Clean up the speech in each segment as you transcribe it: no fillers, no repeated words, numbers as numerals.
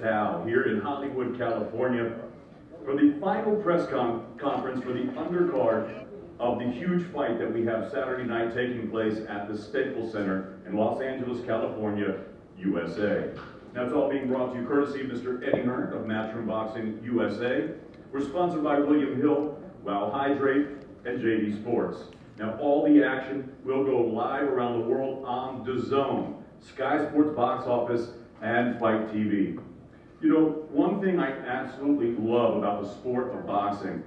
Tao here in Hollywood, California for the final press conference for the undercard of the huge fight that we have Saturday night taking place at the Staples Center in Los Angeles, California, USA. Now it's all being brought to you courtesy of Mr. Eddie Hearn of Matchroom Boxing USA. We're sponsored by William Hill, Wow Hydrate, and JD Sports. Now all the action will go live around the world on DAZN, Sky Sports Box Office, and Fight TV. You know, one thing I absolutely love about the sport of boxing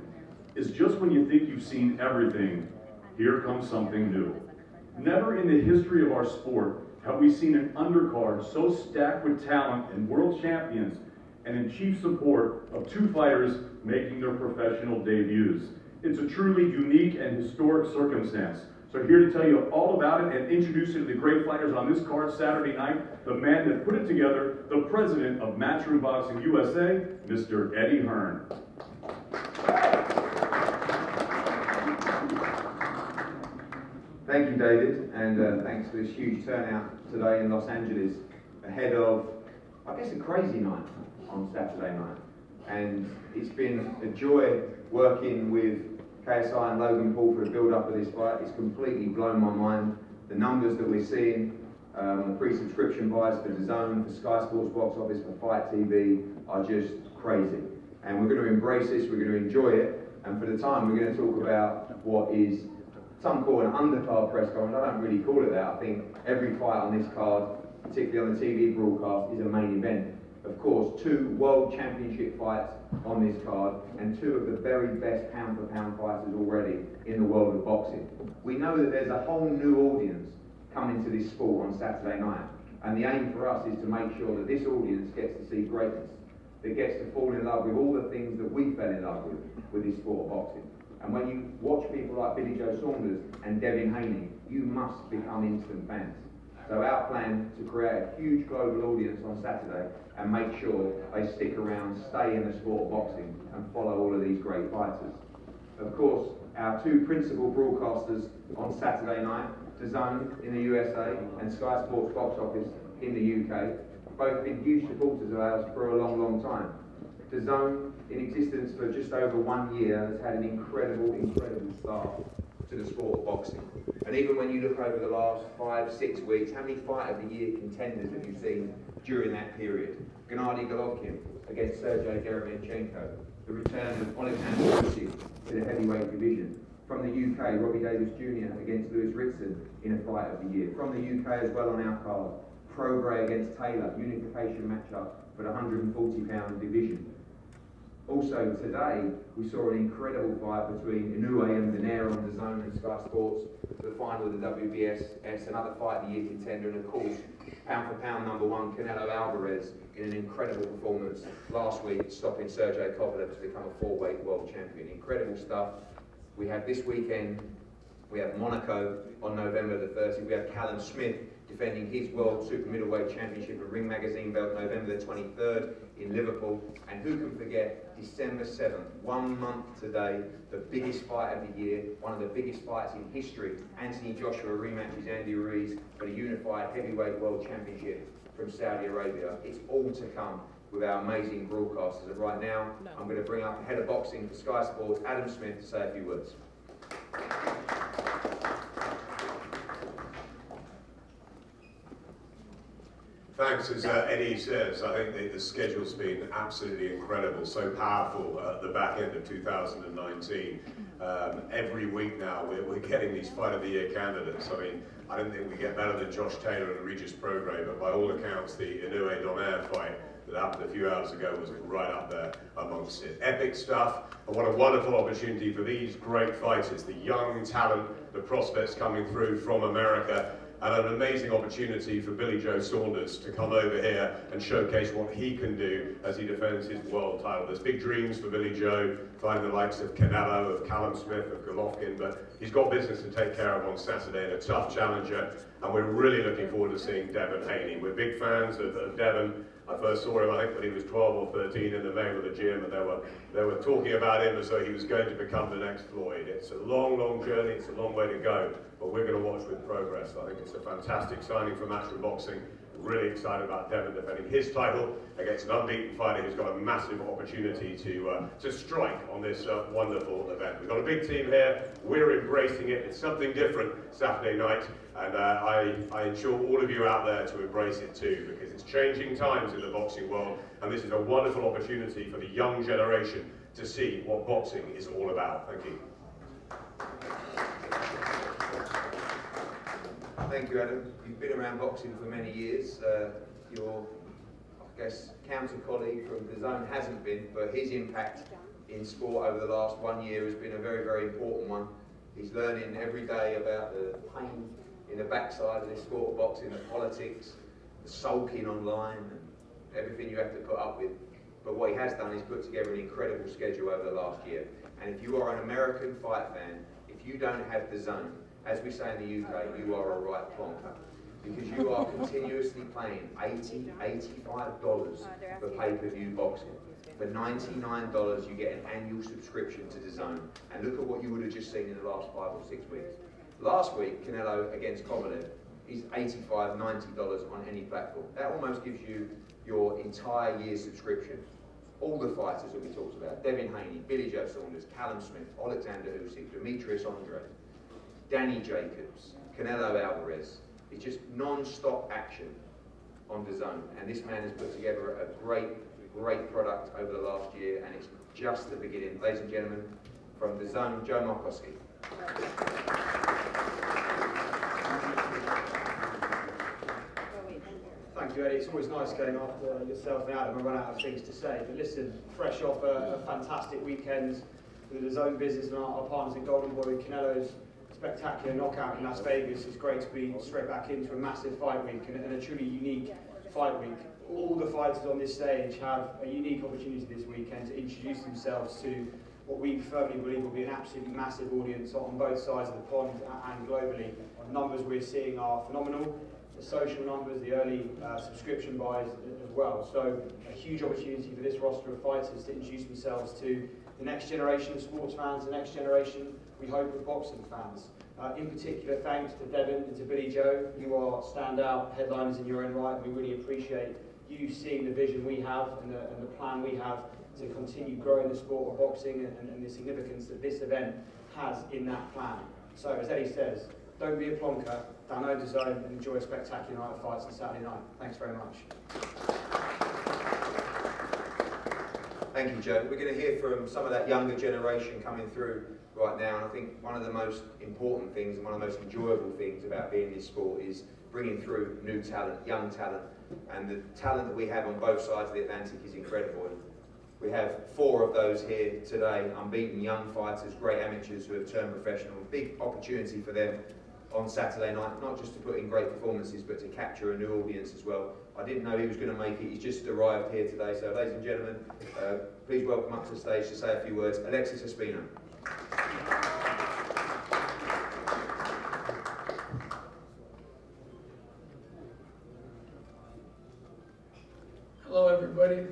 is just when you think you've seen everything, here comes something new. Never in the history of our sport have we seen an undercard so stacked with talent and world champions and in chief support of two fighters making their professional debuts. It's a truly unique and historic circumstance. So here to tell you all about it and introduce you to the great fighters on this card Saturday night, the man that put it together, the president of Matchroom Boxing USA, Mr. Eddie Hearn. Thank you, David, and thanks for this huge turnout today in Los Angeles ahead of, I guess, a crazy night on Saturday night. And it's been a joy working with KSI and Logan Paul for the build-up of this fight. It's completely blown my mind. The numbers that we're seeing, the pre-subscription buys for DAZN, for Sky Sports Box Office, for Fight TV are just crazy. And we're going to embrace this, we're going to enjoy it, and for the time we're going to talk about what is some call an undercard press conference. I don't really call it that. I think every fight on this card, particularly on the TV broadcast, is a main event. Of course, two world championship fights on this card and two of the very best pound-for-pound fighters already in the world of boxing. We know that there's a whole new audience coming to this sport on Saturday night, and the aim for us is to make sure that this audience gets to see greatness, that gets to fall in love with all the things that we fell in love with this sport of boxing. And when you watch people like Billy Joe Saunders and Devin Haney, you must become instant fans. So our plan to create a huge global audience on Saturday and make sure they stick around, stay in the sport of boxing and follow all of these great fighters. Of course, our two principal broadcasters on Saturday night, DAZN in the USA and Sky Sports Box Office in the UK, both been huge supporters of ours for a long, long time. DAZN, in existence for just over 1 year, has had an incredible start to the sport of boxing. And even when you look over the last 5-6 weeks, how many Fight of the Year contenders have you seen during that period? Gennady Golovkin against Sergey Derevyanchenko, the return of Alexander Usyk to the heavyweight division. From the UK, Robbie Davis Jr. against Lewis Ritson in a Fight of the Year. From the UK as well on our card, Prograis against Taylor, unification matchup for the 140-pound division. Also today, we saw an incredible fight between Inoue and Venera on DAZN and Sky Sports for the final of the WBS, another Fight of the Year contender, and of course, pound for pound #1, Canelo Alvarez in an incredible performance last week, stopping Sergey Kovalev to become a 4-weight world champion. Incredible stuff. We have this weekend, we have Monaco on November the 30th, we have Callum Smith defending his World Super Middleweight Championship and Ring Magazine belt November the 23rd in Liverpool. And who can forget December 7th, 1 month today, the biggest fight of the year, one of the biggest fights in history. Anthony Joshua rematches Andy Ruiz for the unified heavyweight world championship from Saudi Arabia. It's all to come with our amazing broadcasters. And right now, I'm going to bring up the head of boxing for Sky Sports, Adam Smith, to say a few words. Thanks. As Eddie says, I think the schedule's been absolutely incredible, so powerful at the back end of 2019. Every week now we're getting these Fight of the Year candidates. I mean, I don't think we get better than Josh Taylor and Regis Prograis, but by all accounts the Inoue Donaire fight that happened a few hours ago was right up there amongst it. Epic stuff, and what a wonderful opportunity for these great fighters, the young talent, the prospects coming through from America, and an amazing opportunity for Billy Joe Saunders to come over here and showcase what he can do as he defends his world title. There's big dreams for Billy Joe, fighting the likes of Canelo, of Callum Smith, of Golovkin, but he's got business to take care of on Saturday and a tough challenger, and we're really looking forward to seeing Devin Haney. We're big fans of Devin. I first saw him, I think, when he was 12 or 13 in the vein of the gym, and they were talking about him as though he was going to become the next Floyd. It's a long, long journey, it's a long way to go, but we're going to watch with progress. I think it's a fantastic signing for Matchroom Boxing. Really excited about Devon defending his title against an unbeaten fighter who's got a massive opportunity to strike on this wonderful event. We've got a big team here. We're embracing it. It's something different Saturday night, and I ensure all of you out there to embrace it too, because it's changing times in the boxing world, and this is a wonderful opportunity for the young generation to see what boxing is all about. Thank you. Thank you, Adam. You've been around boxing for many years. Your, I guess, counter-colleague from the Zone hasn't been, but his impact in sport over the last 1 year has been a very, very important one. He's learning every day about the pain in the backside of this sport of boxing, the politics, the sulking online, and everything you have to put up with. But what he has done is put together an incredible schedule over the last year. And if you are an American fight fan, if you don't have the Zone, as we say in the UK, you are a right plonker, because you are continuously paying $80, $85 for pay-per-view boxing. For $99, you get an annual subscription to the Zone. And look at what you would have just seen in the last 5 or 6 weeks. Last week, Canelo against Kovalev is $85, $90 on any platform. That almost gives you your entire year's subscription. All the fighters that we talked about, Devin Haney, Billy Joe Saunders, Callum Smith, Alexander Usyk, Demetrius Andre, Danny Jacobs, Canelo Alvarez. It's just non-stop action on the Zone. And this man has put together a great product over the last year, and it's just the beginning. Ladies and gentlemen, from the Zone, Joe Markowski. Thank you, Eddie. It's always nice going after yourself and Adam. I run out of things to say. But listen, fresh off a fantastic weekend with the Zone business and our partners at Golden Boy with Canelo's spectacular knockout in Las Vegas. It's great to be straight back into a massive fight week and a truly unique fight week. All the fighters on this stage have a unique opportunity this weekend to introduce themselves to what we firmly believe will be an absolutely massive audience on both sides of the pond and globally. The numbers we're seeing are phenomenal. The social numbers, the early subscription buys as well. So a huge opportunity for this roster of fighters to introduce themselves to the next generation of sports fans, the next generation, we hope, of boxing fans. In particular, thanks to Devon and to Billy Joe. You are standout headliners in your own right, and we really appreciate you seeing the vision we have and the plan we have to continue growing the sport of boxing and the significance that this event has in that plan. So, as Eddie says, don't be a plonker, download the Zone and enjoy a spectacular night of fights on Saturday night. Thanks very much. Thank you, Joe. We're going to hear from some of that younger generation coming through right now, and I think one of the most important things and one of the most enjoyable things about being in this sport is bringing through new talent, young talent, and the talent that we have on both sides of the Atlantic is incredible. And we have 4 of those here today, unbeaten young fighters, great amateurs who have turned professional. Big opportunity for them on Saturday night, not just to put in great performances, but to capture a new audience as well. I didn't know he was going to make it. He's just arrived here today. So, ladies and gentlemen, please welcome up to the stage to say a few words, Alexis Espino. Hello, everybody.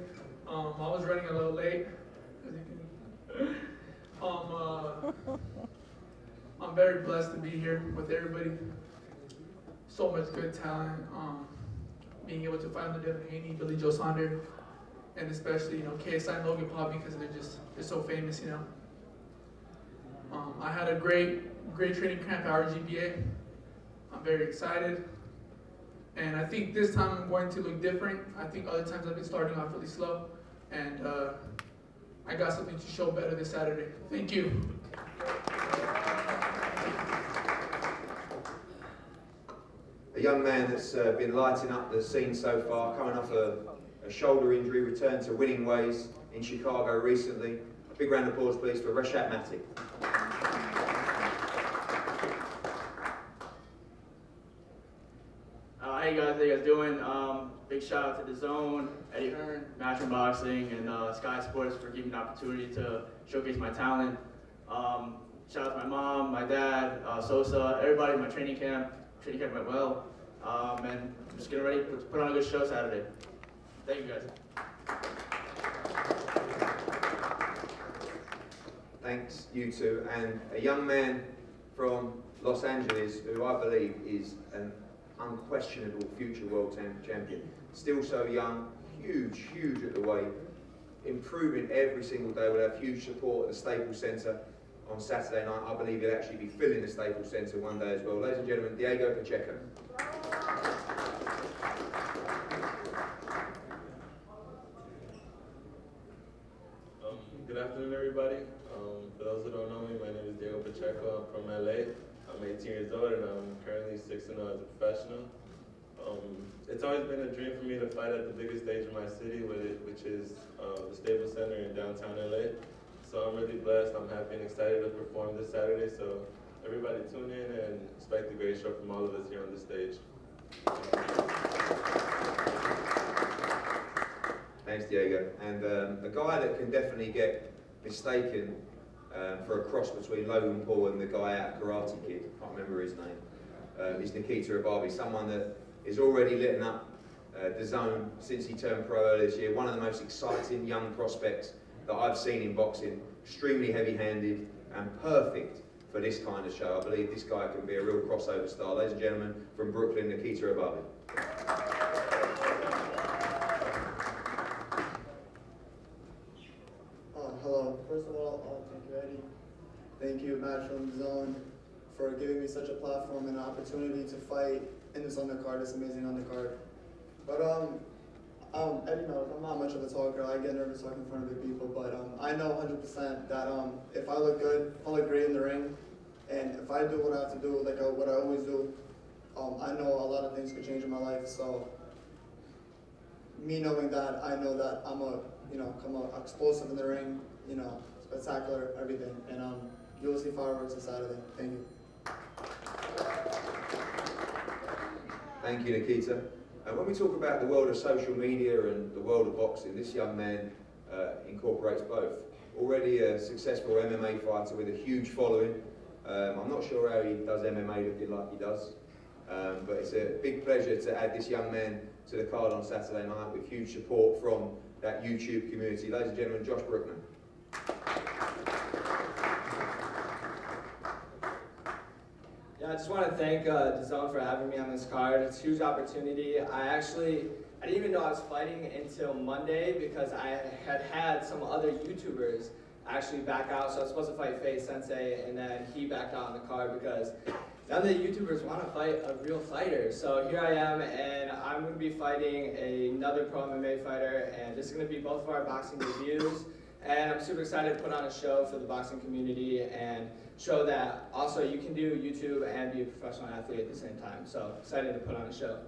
I was running a little late. I'm very blessed to be here with everybody. So much good talent. Being able to fight under Devin Haney, Billy Joe Saunders, and especially KSI and Logan Paul, because they're so famous. I had a great training camp at RGBA. I'm very excited. And I think this time I'm going to look different. I think other times I've been starting off really slow. And I got something to show better this Saturday. Thank you. A young man that's been lighting up the scene so far, coming off a shoulder injury, returned to winning ways in Chicago recently. A big round of applause, please, for Rashad Matic. Hey guys, how you guys doing? Big shout out to the Zone, Eddie Hearn, Matchroom Boxing, and Sky Sports for giving me the opportunity to showcase my talent. Shout out to my mom, my dad, Sosa, everybody in my training camp. Training camp went well, and I'm just getting ready to put on a good show Saturday. Thank you guys. Thanks, you two. And a young man from Los Angeles who I believe is an unquestionable future world champion. Still so young, huge at the weight, improving every single day. We'll have huge support at the Staples Centre on Saturday night. I believe he'll actually be filling the Staples Centre one day as well. Ladies and gentlemen, Diego Pacheco. Good afternoon, everybody. For those who don't know me, my name is Diego Pacheco. I'm from LA. I'm 18 years old and I'm currently 6-0 as a professional. It's always been a dream for me to fight at the biggest stage in my city, which is the Staples Center in downtown LA. So I'm really blessed. I'm happy and excited to perform this Saturday. So everybody tune in and expect a great show from all of us here on the stage. Thanks, Diego. And a guy that can definitely get mistaken for a cross between Logan Paul and the guy out of Karate Kid, I can't remember his name, is Nikita Ababi, someone that is already lit up the zone since he turned pro earlier this year. One of the most exciting young prospects that I've seen in boxing, extremely heavy-handed and perfect for this kind of show. I believe this guy can be a real crossover star. Ladies and gentlemen, from Brooklyn, Nikita Ababi. Hello. First of all, thank you, Eddie. Thank you, Matchroom Zone, for giving me such a platform and an opportunity to fight in this undercard, this amazing undercard. But Eddie knows I'm not much of a talker. I get nervous talking in front of big people, but I know 100% that if I look good, if I look great in the ring, and if I do what I have to do, like what I always do, I know a lot of things could change in my life. So me knowing that, I know that I'm explosive in the ring, spectacular, everything. And you will see fireworks on Saturday. Thank you. Thank you, Nikita. When we talk about the world of social media and the world of boxing, this young man incorporates both. Already a successful MMA fighter with a huge following. I'm not sure how he does MMA looking like he does, but it's a big pleasure to add this young man to the card on Saturday night with huge support from that YouTube community. Ladies and gentlemen, Josh Brookman. Yeah, I just want to thank DAZN for having me on this card. It's a huge opportunity. I didn't even know I was fighting until Monday because I had some other YouTubers actually back out. So I was supposed to fight Faye Sensei, and then he backed out on the card because none of the YouTubers want to fight a real fighter. So here I am, and I'm going to be fighting another pro MMA fighter, and this is going to be both of our boxing reviews. And I'm super excited to put on a show for the boxing community and show that also you can do YouTube and be a professional athlete at the same time. So excited to put on a show.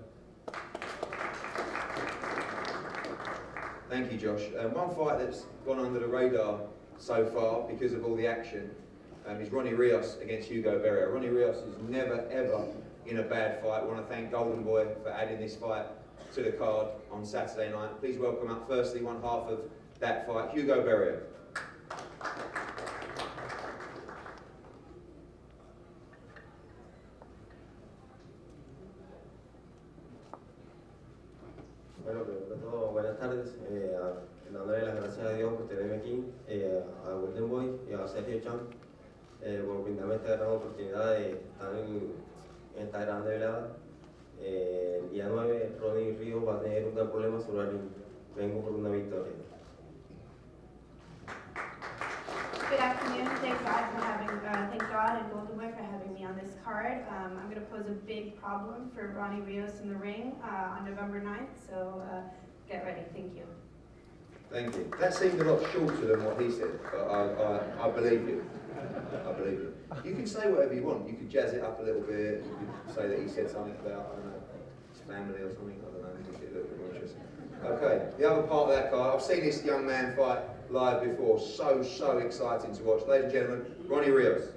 Thank you, Josh. One fight that's gone under the radar so far because of all the action is Ronnie Rios against Hugo Berrio. Ronnie Rios is never, ever in a bad fight. I want to thank Golden Boy for adding this fight to the card on Saturday night. Please welcome up firstly one half of that fight, Hugo Berrio. Bueno, primero que todo, buenas tardes. Dándole las gracias a Dios por tenerme aquí, a Golden Boy y a Sergio Chan, por brindarme esta gran oportunidad de estar en esta gran velada. El día 9, Ronnie Ríos va a tener un gran problema sobre el ring. Vengo por una victoria. Good afternoon. Thank God and Golden Boy for having me on this card. I'm going to pose a big problem for Ronnie Rios in the ring on November 9th, so get ready. Thank you. Thank you. That seemed a lot shorter than what he said, but I believe you. I believe you. You can say whatever you want. You could jazz it up a little bit. You could say that he said something about, I don't know, his family or something. I don't know. Make it a little bit more interesting. Okay, the other part of that card, I've seen this young man fight live before. So exciting to watch. Ladies and gentlemen, Ronnie Rios.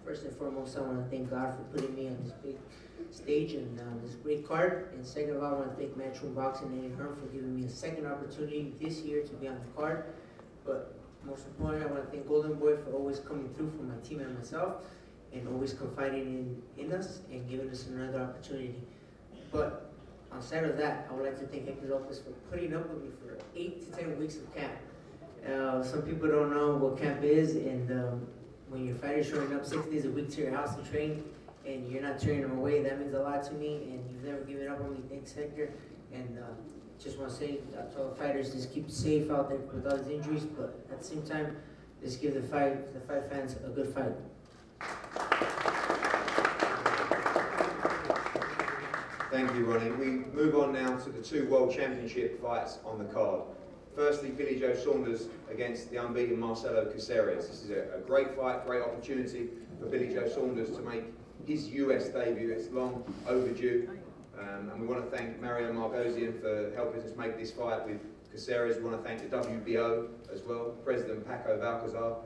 First and foremost, I want to thank God for putting me on this big stage and this great card. And second of all, I want to thank Matchroom Boxing and Eddie Hearn for giving me a second opportunity this year to be on the card. But most importantly, I want to thank Golden Boy for always coming through for my team and myself, and always confiding in us and giving us another opportunity. But outside of that, I would like to thank Hector Lopez for putting up with me for 8 to 10 weeks of camp. Some people don't know what camp is, and when your fighter's showing up 6 days a week to your house to train, and you're not turning them away, that means a lot to me, and you've never given up on me. Thanks, Hector. And just want to say to all the fighters, just keep safe out there with all these injuries, but at the same time, just give the fight fans a good fight. Thank you, Ronnie. We move on now to the 2 World Championship fights on the card. Firstly, Billy Joe Saunders against the unbeaten Marcelo Caceres. This is a great fight, great opportunity for Billy Joe Saunders to make his US debut. It's long overdue. And we want to thank Mario Margosian for helping us make this fight with Caceres. We want to thank the WBO as well, President Paco Valcazar,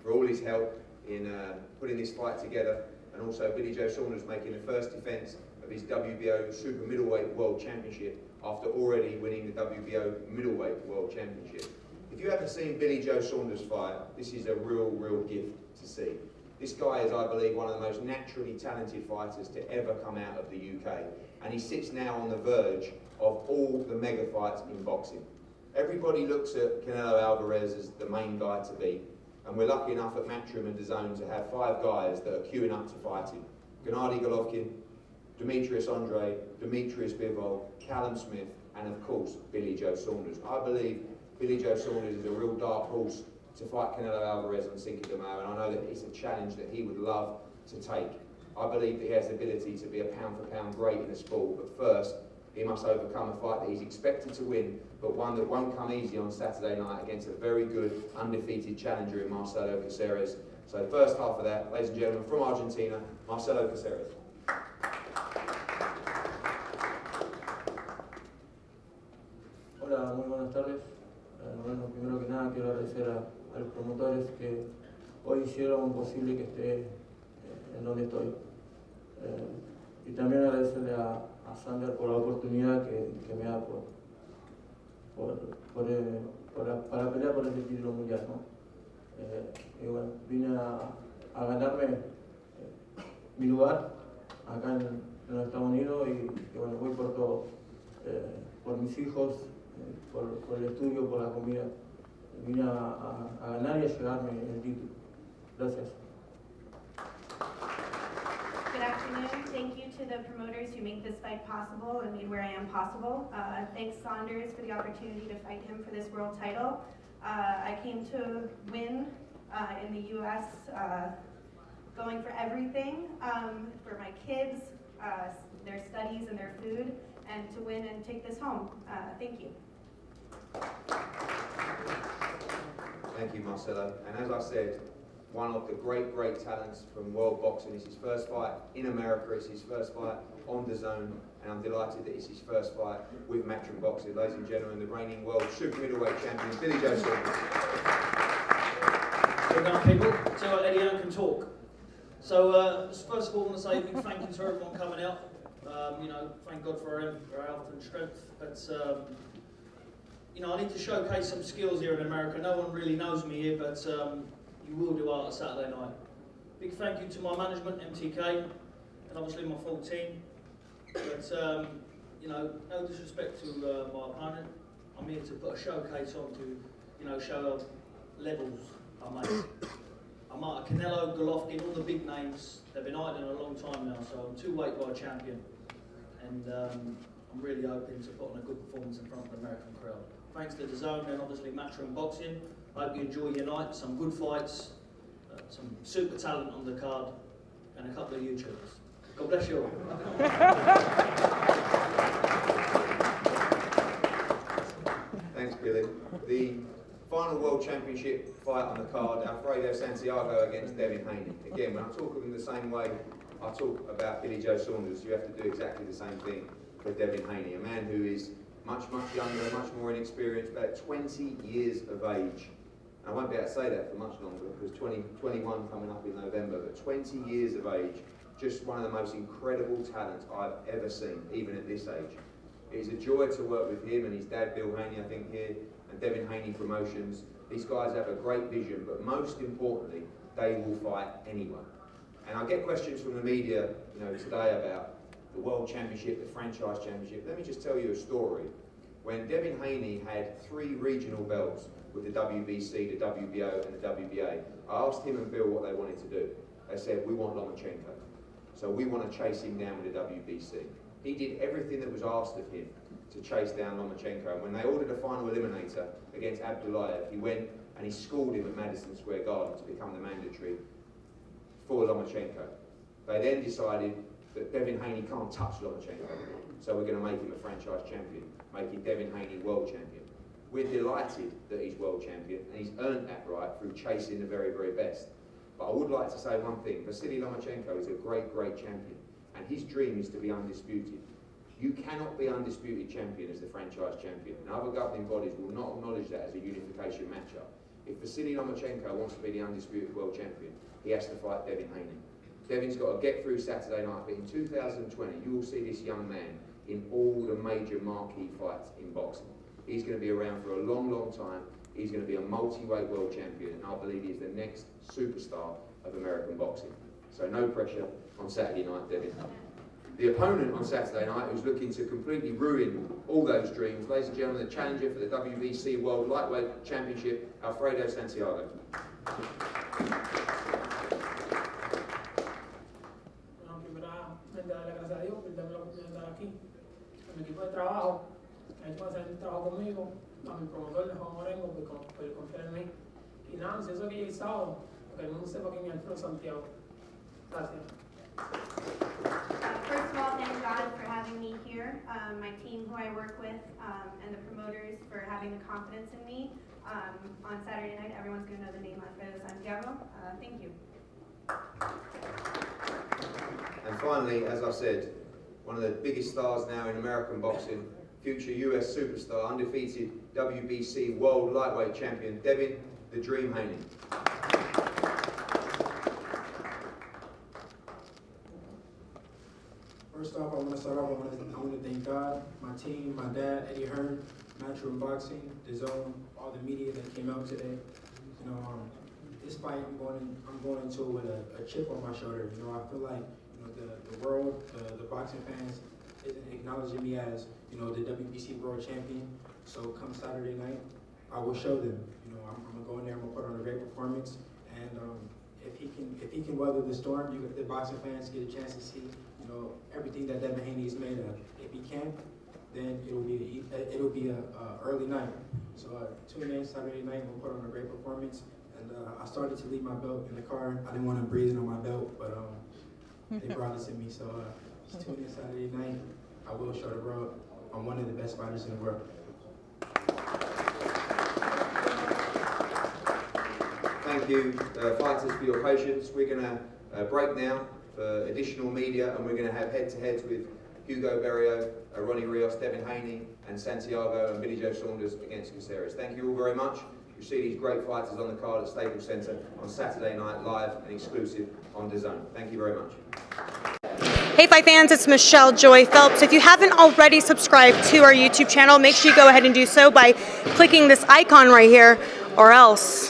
for all his help in putting this fight together, and also Billy Joe Saunders making the first defence of his WBO Super Middleweight World Championship after already winning the WBO Middleweight World Championship. If you haven't seen Billy Joe Saunders fight, this is a real gift to see. This guy is, I believe, one of the most naturally talented fighters to ever come out of the UK, and he sits now on the verge of all the mega fights in boxing. Everybody looks at Canelo Alvarez as the main guy to beat, and we're lucky enough at Matchroom and DAZN to have 5 guys that are queuing up to fight him. Gennady Golovkin, Demetrius Andre, Demetrius Bivol, Callum Smith, and of course, Billy Joe Saunders. I believe Billy Joe Saunders is a real dark horse to fight Canelo Alvarez on Cinco de Mayo, and I know that it's a challenge that he would love to take. I believe that he has the ability to be a pound-for-pound great in the sport, but first, he must overcome a fight that he's expected to win, but one that won't come easy on Saturday night against a very good, undefeated challenger in Marcelo Caceres. So first half of that, ladies and gentlemen, from Argentina, Marcelo Caceres. Hola, muy buenas tardes. Bueno, primero que nada quiero agradecer a los promotores que hoy hicieron posible que esté en donde estoy. Y también agradecerle a Saunders por la oportunidad que me da para pelear por ese título mundial, ¿no? Y bueno, vine a ganarme mi lugar acá en los Estados Unidos y bueno, voy por todo, por mis hijos, por el estudio, por la comida. Vine a ganar y a llegarme el título. Gracias. Good afternoon. Thank you to the promoters who make this fight possible and made where I am possible. Thanks Saunders for the opportunity to fight him for this world title. I came to win in the US, going for everything, for my kids, their studies and their food, and to win and take this home. Thank you. Thank you, Marcelo. And as I said, one of the great talents from world boxing. It's his first fight in America. It's his first fight on DAZN, and I'm delighted that it's his first fight with Matchroom Boxing. Ladies and gentlemen, the reigning world super middleweight champion, Billy Joe Saunders. Well done, people. So Eddie Hearn can talk. So first of all, I want to say a big thank you to everyone coming out. You know, thank God for our health and strength. But you know, I need to showcase some skills here in America. No one really knows me here, but you will do art Saturday night. Big thank you to my management, MTK, and obviously my full team. But you know, no disrespect to my opponent. I'm here to put a showcase on to, you know, show levels I made. I'm at Canelo, Golovkin, all the big names. They've been hiding a long time now, so I'm 2-weight world champion, and I'm really hoping to put on a good performance in front of the American crowd. Thanks to DAZN and obviously Matchroom Boxing. I hope you enjoy your night. Some good fights, some super talent on the card, and a couple of YouTubers. God bless you all. Thanks, Billy. The final World Championship fight on the card, Alfredo Santiago against Devin Haney. Again, when I talk of him the same way I talk about Billy Joe Saunders, you have to do exactly the same thing for Devin Haney, a man who is much younger, much more inexperienced, about 20 years of age. And I won't be able to say that for much longer because 21 coming up in November, but 20 years of age, just one of the most incredible talents I've ever seen, even at this age. It is a joy to work with him and his dad, Bill Haney, I think here, and Devin Haney Promotions. These guys have a great vision, but most importantly, they will fight anyone. And I get questions from the media, you know, today about the World Championship, the Franchise Championship. Let me just tell you a story. When Devin Haney had 3 regional belts with the WBC, the WBO, and the WBA, I asked him and Bill what they wanted to do. They said, we want Lomachenko. So we want to chase him down with the WBC. He did everything that was asked of him to chase down Lomachenko. And when they ordered a final eliminator against Abdullayev, he went and he schooled him at Madison Square Garden to become the mandatory for Lomachenko. They then decided that Devin Haney can't touch Lomachenko, so we're going to make him a franchise champion, making Devin Haney world champion. We're delighted that he's world champion, and he's earned that right through chasing the very, very best. But I would like to say one thing. Vasily Lomachenko is a great, great champion, and his dream is to be undisputed. You cannot be undisputed champion as the franchise champion, and other governing bodies will not acknowledge that as a unification matchup. If Vasily Lomachenko wants to be the undisputed world champion, he has to fight Devin Haney. Devin's got to get through Saturday night, but in 2020, you will see this young man in all the major marquee fights in boxing. He's going to be around for a long, long time. He's going to be a multi-weight world champion, and I believe he's the next superstar of American boxing. So no pressure on Saturday night, Devin. The opponent on Saturday night, who's looking to completely ruin all those dreams, ladies and gentlemen, the challenger for the WBC World Lightweight Championship, Alfredo Santiago. Darle gracias a Dios por darme la oportunidad de estar aquí. A mi equipo de trabajo, que ha hecho excelente trabajo conmigo, a mi promotor de Juan Morengo por confiar en mí. Y nada, si eso que llegue el sábado, para que el mundo sepa quién es Alfredo Santiago. Gracias. First of all, thank God for having me here, my team who I work with, and the promoters for having the confidence in me. On Saturday night, everyone's going to know the name Alfredo Santiago. Thank you. And finally, as I said, one of the biggest stars now in American boxing, future US superstar, undefeated WBC World Lightweight Champion, Devin "The Dream" Haney. First off, I want to thank God, my team, my dad, Eddie Hearn, Matchroom Boxing, the Zone, all the media that came out today. You know, this fight, I'm going into it with a chip on my shoulder. You know, I feel like the world, the boxing fans, isn't acknowledging me as the WBC World Champion. So come Saturday night, I will show them. You know, I'm gonna go in there, I'm gonna put on a great performance, and if he can weather the storm, the boxing fans get a chance to see everything that Devin Haney is made of. If he can't, then it'll be a early night. So tune in Saturday night, we'll put on a great performance. And I started to leave my belt in the car. I didn't want to breathe on my belt, but they brought it to me. So just tune in Saturday night. I will show the world I'm one of the best fighters in the world. Thank you, fighters, for your patience. We're going to break now for additional media, and we're going to have head-to-heads with Hugo Berrio, Ronnie Rios, Devin Haney, and Santiago and Billy Joe Saunders against Caceres. Thank you all very much. You'll see these great fighters on the card at Staples Center on Saturday night, live and exclusive on DAZN. Thank you very much. Hey Fight fans, it's Michelle Joy Phelps. If you haven't already subscribed to our YouTube channel, make sure you go ahead and do so by clicking this icon right here, or else